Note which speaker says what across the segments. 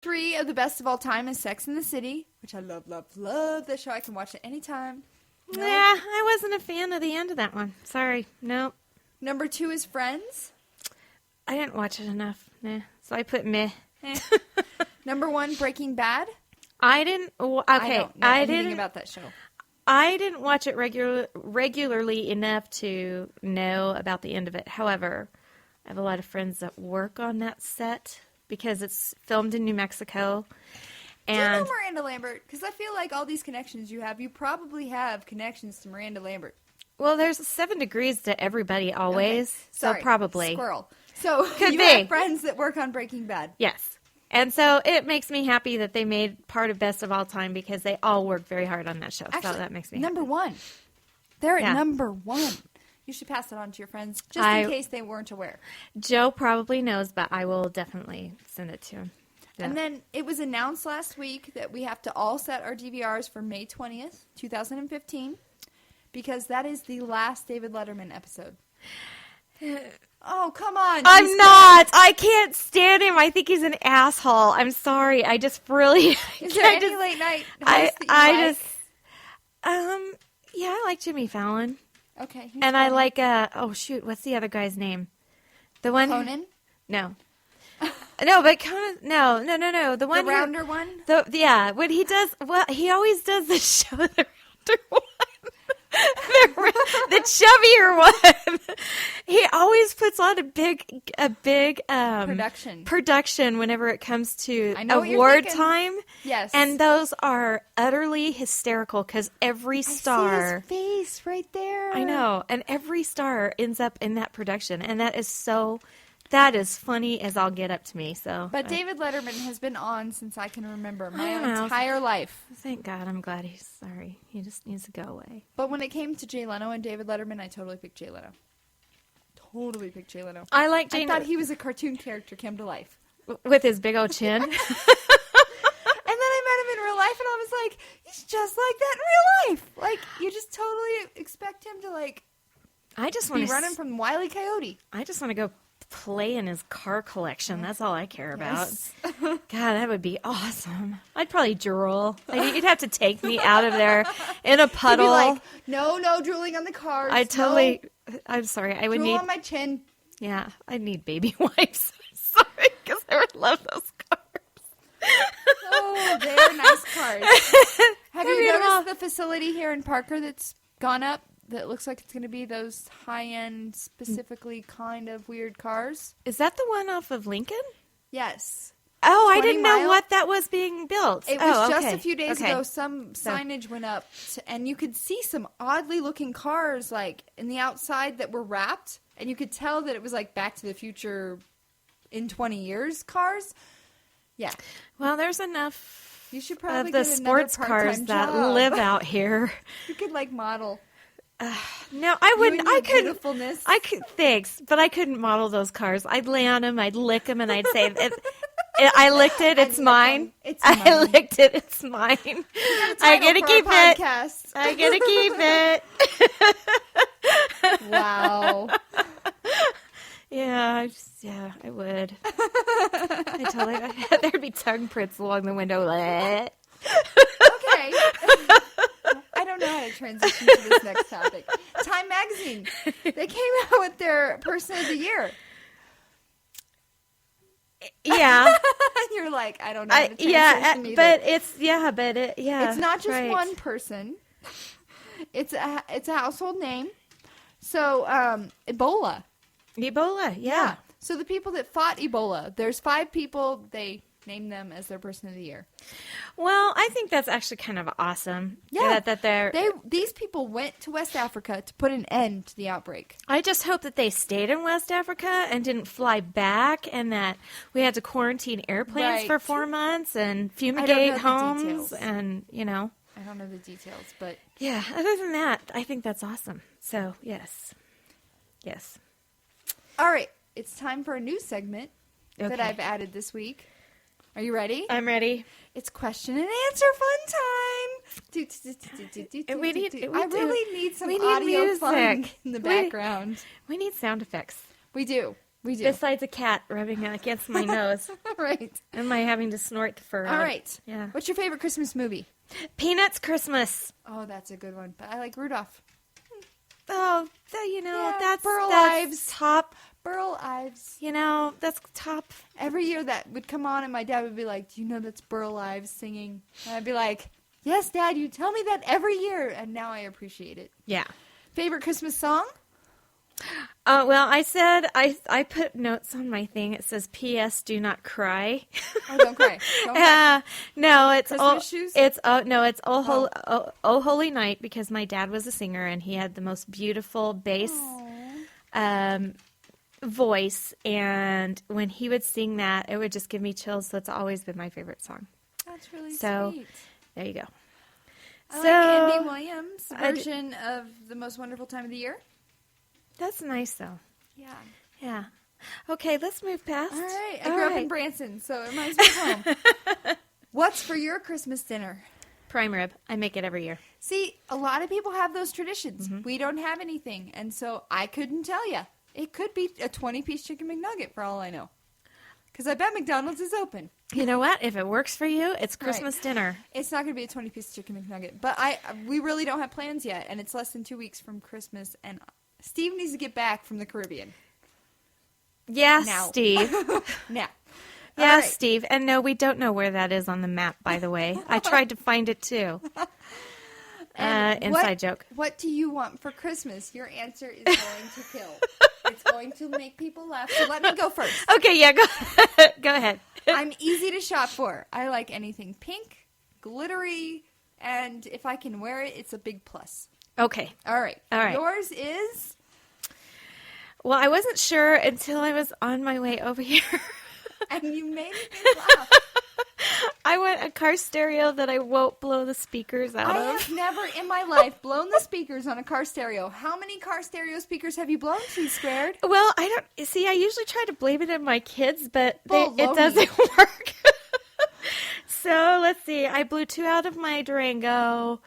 Speaker 1: 3 of the best of all time is Sex and the City, which I love, love, love that show. I can watch it anytime.
Speaker 2: No. Yeah, I wasn't a fan of the end of that one. Sorry. Nope.
Speaker 1: Number 2 is Friends.
Speaker 2: I didn't watch it enough. Nah. So I put meh.
Speaker 1: Number 1, Breaking Bad.
Speaker 2: I didn't. Okay.
Speaker 1: I don't know anything about that show.
Speaker 2: I didn't watch it regularly enough to know about the end of it. However, I have a lot of friends that work on that set because it's filmed in New Mexico.
Speaker 1: Do you know Miranda Lambert? Because I feel like all these connections you have, you probably have connections to Miranda Lambert.
Speaker 2: Well, there's 7 degrees to everybody always,
Speaker 1: Okay. Sorry.
Speaker 2: so probably.
Speaker 1: Squirrel. So
Speaker 2: Could
Speaker 1: you
Speaker 2: be.
Speaker 1: have friends that work on Breaking Bad.
Speaker 2: Yes. And so it makes me happy that they made part of Best of All Time because they all work very hard on that show.
Speaker 1: Actually,
Speaker 2: so that makes me
Speaker 1: number
Speaker 2: happy.
Speaker 1: 1. They're at
Speaker 2: Yeah.
Speaker 1: number 1. You should pass it on to your friends just in case they weren't aware.
Speaker 2: Joe probably knows, but I will definitely send it to him. Yeah.
Speaker 1: And then it was announced last week that we have to all set our DVRs for May 20th, 2015, because that is the last David Letterman episode. Oh, come on.
Speaker 2: I'm not. I can't stand him. I think he's an asshole. I'm sorry. I just really...
Speaker 1: Is there any late night host that you like?
Speaker 2: Yeah, I like Jimmy Fallon.
Speaker 1: Okay.
Speaker 2: And I like, what's the other guy's name? The one...
Speaker 1: Conan?
Speaker 2: No. No, but Conan... No. The one...
Speaker 1: The rounder one?
Speaker 2: Yeah, when he does... Well, he always does the show, the rounder one. The chubbier one. He always puts on a big production whenever it comes to award time.
Speaker 1: Yes.
Speaker 2: And those are utterly hysterical because every star...
Speaker 1: I see his face right there.
Speaker 2: I know. And every star ends up in that production. And that is so... That is funny as I'll get up to me. So,
Speaker 1: but David Letterman has been on since I can remember my
Speaker 2: know.
Speaker 1: entire life.
Speaker 2: Thank God. I'm glad he's sorry. He just needs to go away.
Speaker 1: But when it came to Jay Leno and David Letterman, I totally picked Jay Leno.
Speaker 2: I like Jay.
Speaker 1: I thought he was a cartoon character come to life.
Speaker 2: With his big old chin.
Speaker 1: And then I met him in real life, and I was like, he's just like that in real life. Like, you just totally expect him to, like,
Speaker 2: I just
Speaker 1: be running from Wile E. Coyote.
Speaker 2: I just want to go play in his car collection. That's all I care about.
Speaker 1: Yes.
Speaker 2: God, that would be awesome. I'd probably drool. Like, you'd have to take me out of there in a puddle.
Speaker 1: You'd be like, no drooling on the cars.
Speaker 2: I'm sorry. I would
Speaker 1: drool
Speaker 2: need
Speaker 1: on my chin.
Speaker 2: Yeah, I'd need baby wipes. Sorry, because I would love those cars.
Speaker 1: Oh, they're nice cars. Have you noticed the facility here in Parker that's gone up? That looks like it's going to be those high-end, specifically kind of weird cars.
Speaker 2: Is that the one off of Lincoln?
Speaker 1: Yes.
Speaker 2: Oh, I didn't know what that was being built.
Speaker 1: It was just a few days ago. Some signage went up, and you could see some oddly-looking cars, like, in the outside that were wrapped, and you could tell that it was, like, Back to the Future in 20 years cars. Yeah.
Speaker 2: Well, there's enough
Speaker 1: you should probably
Speaker 2: of the sports cars that live out here.
Speaker 1: You could, like, model...
Speaker 2: No, I wouldn't. I couldn't.
Speaker 1: Beautifulness.
Speaker 2: Thanks, but I couldn't model those cars. I'd lay on them, I'd lick them, and I'd say, "I licked it. It's mine. I licked it. It's mine. I get to keep it. I get to keep it."
Speaker 1: Wow.
Speaker 2: Yeah, I would. There'd be tongue prints along the window.
Speaker 1: Okay. I don't know how to transition to this next topic. Time Magazine. They came out with their Person of the Year.
Speaker 2: Yeah.
Speaker 1: You're like, I don't know how to transition either.
Speaker 2: But it's
Speaker 1: not just one person. It's a household name. So, Ebola.
Speaker 2: Ebola, yeah.
Speaker 1: So the people that fought Ebola, there's 5 people, they named them as their Person of the Year.
Speaker 2: Well, I think that's actually kind of awesome.
Speaker 1: Yeah.
Speaker 2: That
Speaker 1: these people went to West Africa to put an end to the outbreak.
Speaker 2: I just hope that they stayed in West Africa and didn't fly back, and that we had to quarantine airplanes for 4 months and fumigate homes and,
Speaker 1: I don't know the details, but...
Speaker 2: Yeah, other than that, I think that's awesome. So, yes. Yes.
Speaker 1: All right. It's time for a new segment that I've added this week. Are you ready?
Speaker 2: I'm ready.
Speaker 1: It's question and answer fun time. I really need some audio fun in the background.
Speaker 2: We need sound effects.
Speaker 1: We do. We do.
Speaker 2: Besides a cat rubbing against my nose.
Speaker 1: Right.
Speaker 2: And my having to snort the fur
Speaker 1: All
Speaker 2: out.
Speaker 1: right.
Speaker 2: Yeah.
Speaker 1: What's your favorite Christmas movie?
Speaker 2: Peanuts Christmas.
Speaker 1: Oh, that's a good one. But I like Rudolph.
Speaker 2: Oh, that's
Speaker 1: Burl
Speaker 2: that's
Speaker 1: Ives.
Speaker 2: top.
Speaker 1: Burl Ives.
Speaker 2: That's top.
Speaker 1: Every year that would come on and my dad would be like, do you know that's Burl Ives singing? And I'd be like, yes, Dad, you tell me that every year. And now I appreciate it.
Speaker 2: Yeah.
Speaker 1: Favorite Christmas song?
Speaker 2: Well, I said I put notes on my thing. It says, "P.S. Do not cry."
Speaker 1: Oh, don't cry. Don't cry.
Speaker 2: No, it's
Speaker 1: Christmas shoes?
Speaker 2: It's oh Holy Night, because my dad was a singer and he had the most beautiful bass voice, and when he would sing that, it would just give me chills. So it's always been my favorite song.
Speaker 1: That's really
Speaker 2: So
Speaker 1: sweet.
Speaker 2: there you go.
Speaker 1: I like Andy Williams' version of The Most Wonderful Time of the Year.
Speaker 2: That's nice, though.
Speaker 1: Yeah.
Speaker 2: Yeah. Okay, let's move past.
Speaker 1: All right. I grew up in Branson, so it reminds me of home. What's for your Christmas dinner?
Speaker 2: Prime rib. I make it every year.
Speaker 1: See, a lot of people have those traditions. Mm-hmm. We don't have anything, and so I couldn't tell you. It could be a 20-piece chicken McNugget for all I know. Because I bet McDonald's is open.
Speaker 2: You know what? If it works for you, it's Christmas dinner.
Speaker 1: It's not going to be a 20-piece chicken McNugget. But we really don't have plans yet, and it's less than 2 weeks from Christmas, and Steve needs to get back from the Caribbean.
Speaker 2: Yes, now. Steve.
Speaker 1: Now.
Speaker 2: Yes, right. Steve. And no, we don't know where that is on the map, by the way. I tried to find it, too. Inside joke.
Speaker 1: What do you want for Christmas? Your answer is going to kill. It's going to make people laugh. So let me go first.
Speaker 2: Okay, yeah, go ahead.
Speaker 1: I'm easy to shop for. I like anything pink, glittery, and if I can wear it, it's a big plus.
Speaker 2: Okay.
Speaker 1: All right.
Speaker 2: All right.
Speaker 1: Yours is?
Speaker 2: Well, I wasn't sure until I was on my way over here.
Speaker 1: And you made me laugh.
Speaker 2: I want a car stereo that I won't blow the speakers out of.
Speaker 1: I have never in my life blown the speakers on a car stereo. How many car stereo speakers have you blown, T-squared?
Speaker 2: Well, I usually try to blame it on my kids, but it doesn't work. So, let's see. I blew 2 out of my Durango.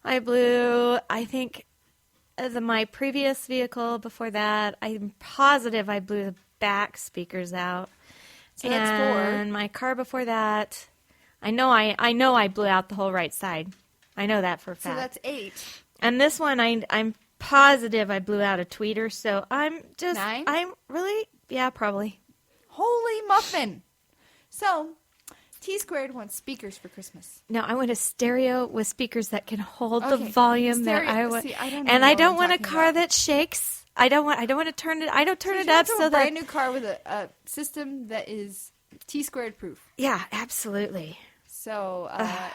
Speaker 2: I blew, I think, my previous vehicle before that. I'm positive I blew the back speakers out.
Speaker 1: So that's 4.
Speaker 2: And my car before that, I know I blew out the whole right side. I know that for a fact.
Speaker 1: So that's 8.
Speaker 2: And this one, I'm positive I blew out a tweeter. So I'm just
Speaker 1: 9?
Speaker 2: I'm really, yeah, probably.
Speaker 1: Holy muffin! So T-squared wants speakers for Christmas.
Speaker 2: No, I want a stereo with speakers that can hold the volume that I want.
Speaker 1: See, I
Speaker 2: don't want a car that shakes. I don't want to turn it. I don't turn it up so that
Speaker 1: a brand new car with a system that is T-squared proof.
Speaker 2: Yeah, absolutely.
Speaker 1: So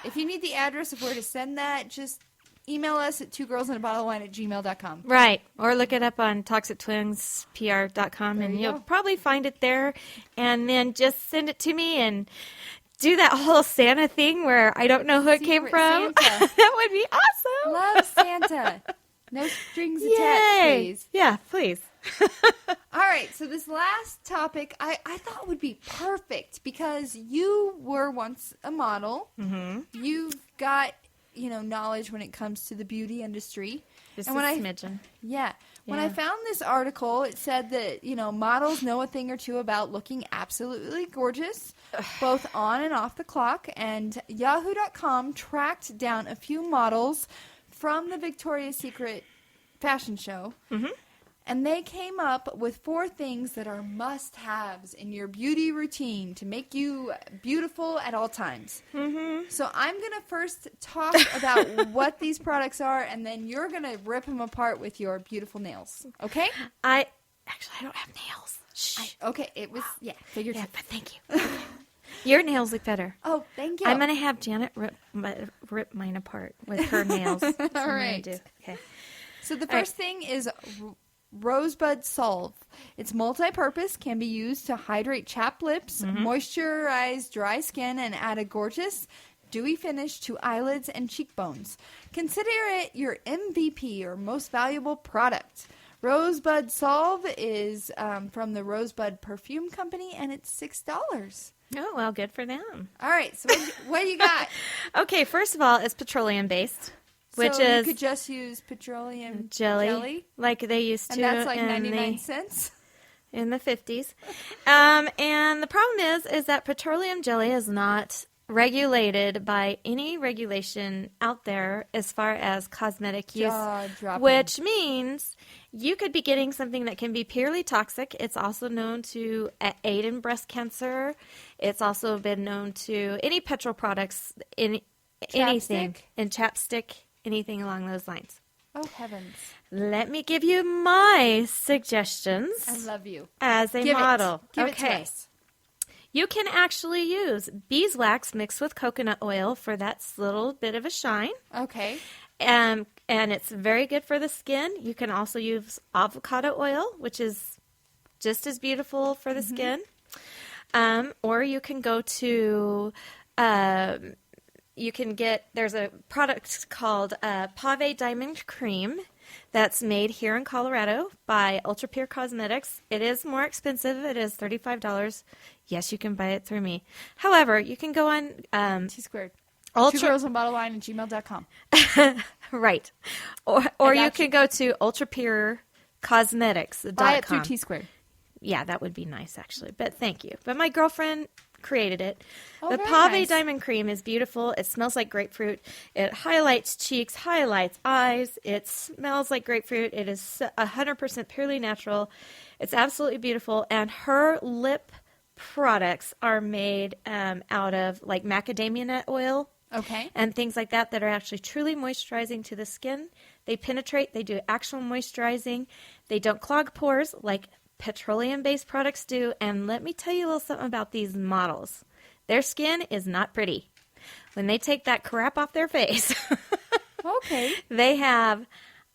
Speaker 1: if you need the address of where to send that, just email us at 2girlsandabottlewine@gmail.com.
Speaker 2: Right, or look it up on toxictwinspr.com, and you'll probably find it there. And then just send it to me and do that whole Santa thing where I don't know who it came from. That would be awesome.
Speaker 1: Love Santa. No strings attached, please.
Speaker 2: Yeah, please.
Speaker 1: All right, so this last topic I thought would be perfect because you were once a model.
Speaker 2: Mm-hmm.
Speaker 1: You've got, knowledge when it comes to the beauty industry.
Speaker 2: Just a smidgen.
Speaker 1: Yeah. When I found this article, it said that, models know a thing or two about looking absolutely gorgeous, both on and off the clock. And Yahoo.com tracked down a few models from the Victoria's Secret fashion show. Mm-hmm. And they came up with 4 things that are must-haves in your beauty routine to make you beautiful at all times.
Speaker 2: Mm-hmm.
Speaker 1: So I'm going to first talk about what these products are, and then you're going to rip them apart with your beautiful nails. Okay?
Speaker 2: I don't have nails. Shh.
Speaker 1: Figured.
Speaker 2: Yeah, but thank you. Your nails look better.
Speaker 1: Oh, thank you.
Speaker 2: I'm going to have Janet rip mine apart with her nails.
Speaker 1: All right.
Speaker 2: Okay.
Speaker 1: So the first thing is Rosebud Solve. It's multi-purpose, can be used to hydrate chapped lips, moisturize dry skin, and add a gorgeous, dewy finish to eyelids and cheekbones. Consider it your MVP or most valuable product. Rosebud Solve is from the Rosebud Perfume Company, and it's $6.
Speaker 2: Oh, well, good for them.
Speaker 1: All right, so what do you got?
Speaker 2: Okay, first of all, it's petroleum-based. Which
Speaker 1: so
Speaker 2: is
Speaker 1: you could just use petroleum
Speaker 2: jelly like they used to.
Speaker 1: And that's like 99 cents?
Speaker 2: in the 50s. And the problem is that petroleum jelly is not regulated by any regulation out there as far as cosmetic use, which means you could be getting something that can be purely toxic. It's also known to aid in breast cancer. It's also been known to any petrol products, anything, in chapstick, anything along those lines.
Speaker 1: Oh, heavens.
Speaker 2: Let me give you my suggestions.
Speaker 1: I love you.
Speaker 2: As a model.
Speaker 1: Give it to us.
Speaker 2: You can actually use beeswax mixed with coconut oil for that little bit of a shine.
Speaker 1: Okay.
Speaker 2: And it's very good for the skin. You can also use avocado oil, which is just as beautiful for the skin. Or you can go to, there's a product called Pave Diamond Cream that's made here in Colorado by Ultra Pure Cosmetics. It is more expensive. It is $35. Yes, you can buy it through me. However, you can go on
Speaker 1: T-Squared. 2girlsandbottlewine@gmail.com.
Speaker 2: Right. Or you can go to ultrapurecosmetics.com.
Speaker 1: Buy it through T-Squared.
Speaker 2: Yeah, that would be nice, actually. But thank you. But my girlfriend created it. The Pave
Speaker 1: nice.
Speaker 2: Diamond Cream is beautiful. It smells like grapefruit. It highlights cheeks, highlights eyes. It smells like grapefruit. It is 100% purely natural. It's absolutely beautiful. And her lip products are made out of like macadamia nut oil.
Speaker 1: Okay.
Speaker 2: And things like that are actually truly moisturizing to the skin. They penetrate. They do actual moisturizing. They don't clog pores like petroleum-based products do. And let me tell you a little something about these models. Their skin is not pretty. When they take that crap off their face,
Speaker 1: okay,
Speaker 2: they have,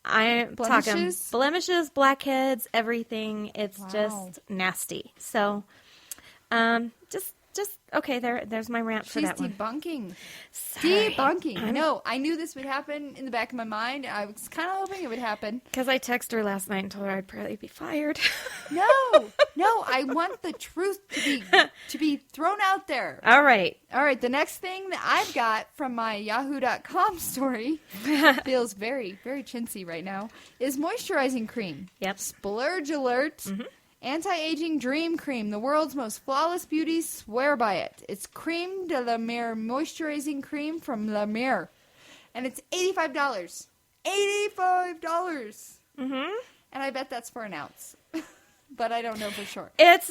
Speaker 1: blemishes?
Speaker 2: talking blemishes, blackheads, everything. It's just nasty. So, just okay. There's my rant for that one.
Speaker 1: She's debunking.
Speaker 2: Sorry.
Speaker 1: Debunking. No, I knew this would happen in the back of my mind. I was kind of hoping it would happen.
Speaker 2: Because I texted her last night and told her I'd probably be fired.
Speaker 1: No, I want the truth to be thrown out there.
Speaker 2: All right.
Speaker 1: The next thing that I've got from my Yahoo.com story feels very, very chintzy right now is moisturizing cream.
Speaker 2: Yep.
Speaker 1: Splurge alert. Mm-hmm. Anti-aging dream cream. The world's most flawless beauties swear by it. It's Creme de la Mer moisturizing cream from La Mer. And it's $85. $85.
Speaker 2: Mm-hmm.
Speaker 1: And I bet that's for an ounce. But I don't know for sure.
Speaker 2: It's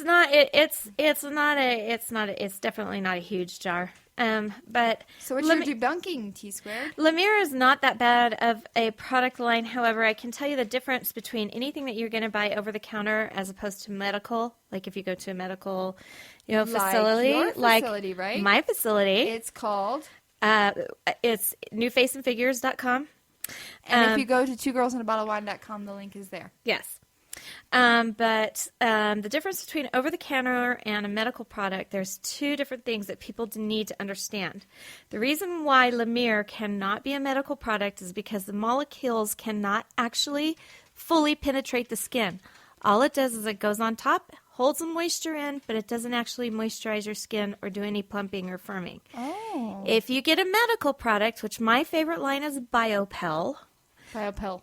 Speaker 2: definitely not a huge jar. But
Speaker 1: so what's your debunking, T-Squared?
Speaker 2: La Mer is not that bad of a product line. However, I can tell you the difference between anything that you're going to buy over the counter as opposed to medical. Like if you go to a medical, facility,
Speaker 1: like your facility, right?
Speaker 2: My facility.
Speaker 1: It's called.
Speaker 2: It's newfaceandfigures.com.
Speaker 1: And if you go to 2girlsandabottlewine.com, the link is there.
Speaker 2: Yes. But the difference between over-the-counter and a medical product, there's two different things that people need to understand. The reason why La Mer cannot be a medical product is because the molecules cannot actually fully penetrate the skin. All it does is it goes on top, holds the moisture in, but it doesn't actually moisturize your skin or do any plumping or firming.
Speaker 1: Oh.
Speaker 2: If you get a medical product, which my favorite line is BioPel.
Speaker 1: BioPel.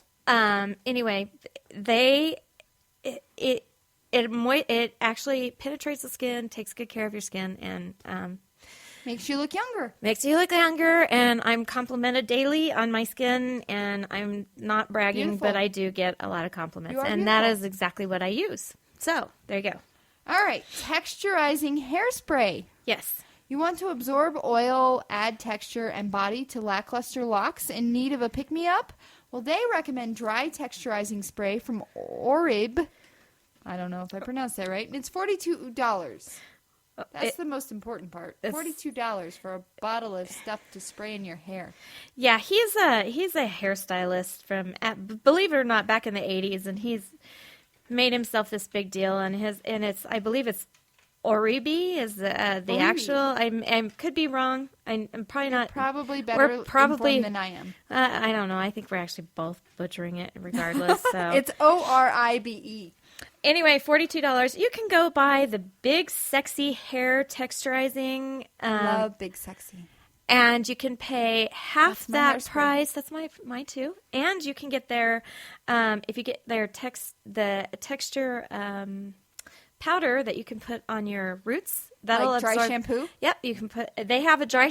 Speaker 2: Anyway, it actually penetrates the skin, takes good care of your skin, and
Speaker 1: makes you look younger.
Speaker 2: Makes you look younger, and I'm complimented daily on my skin, and I'm not bragging,
Speaker 1: Beautiful.
Speaker 2: but I do get a lot of compliments, and
Speaker 1: beautiful.
Speaker 2: that is exactly what I use. So, there you go.
Speaker 1: All right, texturizing hairspray.
Speaker 2: Yes.
Speaker 1: You want to absorb oil, add texture and body to lackluster locks in need of a pick-me-up? Well, they recommend dry texturizing spray from Orib. I don't know if I pronounced that right. It's $42. That's the most important part. $42 for a bottle of stuff to spray in your hair.
Speaker 2: Yeah, he's a hairstylist from, believe it or not, back in the 80s, and he's made himself this big deal. And I believe it's Oribi is the Oribi. Actual. I could be wrong. I'm probably not.
Speaker 1: Probably better informed than I am.
Speaker 2: I don't know. I think we're actually both butchering it regardless. So
Speaker 1: it's Oribe.
Speaker 2: Anyway, $42. You can go buy the Big Sexy Hair Texturizing.
Speaker 1: Love Big Sexy.
Speaker 2: And you can pay half that price. That's mine too. And you can get their if you get their texture powder that you can put on your roots. That'll
Speaker 1: like dry
Speaker 2: absorb
Speaker 1: shampoo?
Speaker 2: Yep, you can put. They have a dry